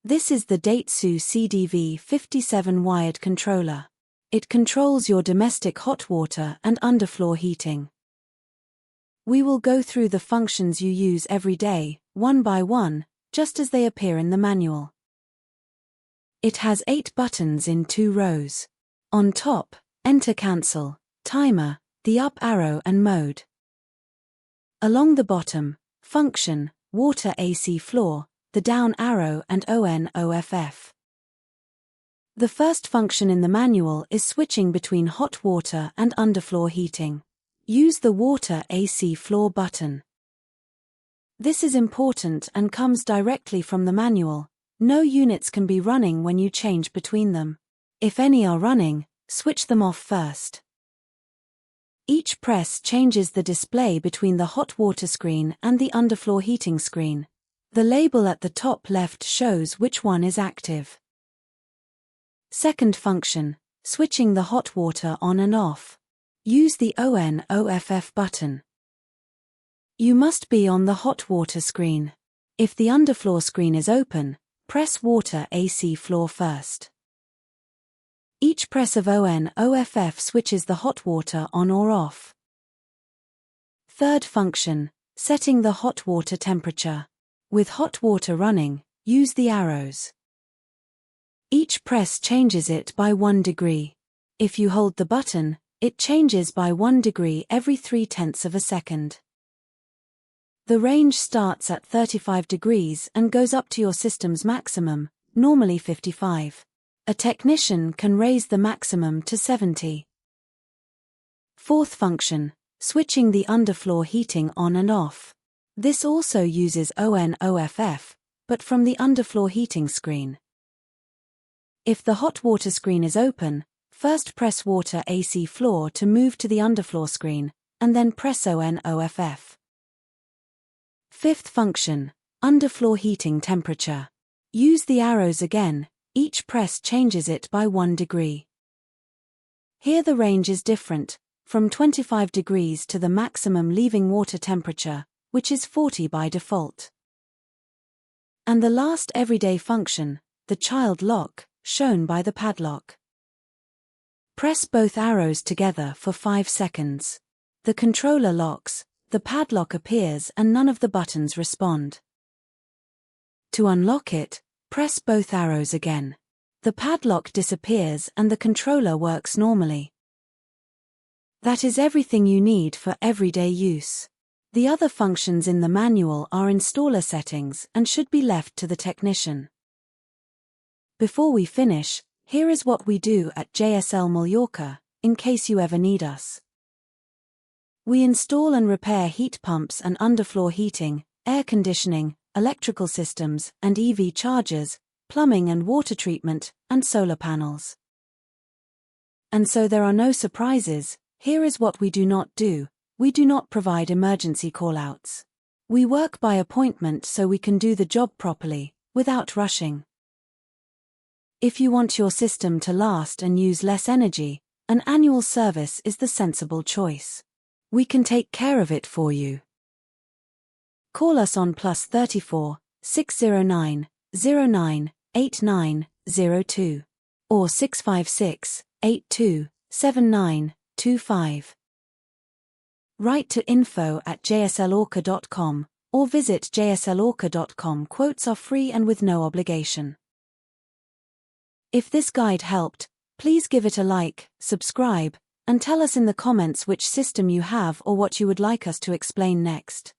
This is the Daitsu CDV 57-wired controller. It controls your domestic hot water and underfloor heating. We will go through the functions you use every day, one by one, just as they appear in the manual. It has 8 buttons in 2 rows. On top, Enter Cancel, Timer, the up arrow and Mode. Along the bottom, Function, Water AC Floor, the down arrow and ON/OFF. The first function in the manual is switching between hot water and underfloor heating. Use the Water AC Floor button. This is important and comes directly from the manual. No units can be running when you change between them. If any are running, switch them off first. Each press changes the display between the hot water screen and the underfloor heating screen. The label at the top left shows which one is active. Second function, switching the hot water on and off. Use the ON/OFF button. You must be on the hot water screen. If the underfloor screen is open, press Water AC Floor first. Each press of ON/OFF switches the hot water on or off. Third function, setting the hot water temperature. With hot water running, use the arrows. Each press changes it by 1 degree. If you hold the button, it changes by 1 degree every 0.3 of a second. The range starts at 35 degrees and goes up to your system's maximum, normally 55. A technician can raise the maximum to 70. Fourth function, switching the underfloor heating on and off. This also uses ON/OFF, but from the underfloor heating screen. If the hot water screen is open, first press Water AC Floor to move to the underfloor screen, and then press ON/OFF. Fifth function, underfloor heating temperature. Use the arrows again, each press changes it by 1 degree. Here the range is different, from 25 degrees to the maximum leaving water temperature, which is 40 by default. And the last everyday function, the child lock, shown by the padlock. Press both arrows together for 5 seconds. The controller locks, the padlock appears and none of the buttons respond. To unlock it, press both arrows again. The padlock disappears and the controller works normally. That is everything you need for everyday use. The other functions in the manual are installer settings and should be left to the technician. Before we finish, here is what we do at JSL Mallorca, in case you ever need us. We install and repair heat pumps and underfloor heating, air conditioning, electrical systems and EV chargers, plumbing and water treatment, and solar panels. And so there are no surprises. Here is what we do not do. We do not provide emergency call-outs. We work by appointment so we can do the job properly, without rushing. If you want your system to last and use less energy, an annual service is the sensible choice. We can take care of it for you. Call us on +34 609 09 8902 or 656 82 7925. Write to info@jslorca.com or visit jslorca.com. Quotes are free and with no obligation. If this guide helped, please give it a like, subscribe, and tell us in the comments which system you have or what you would like us to explain next.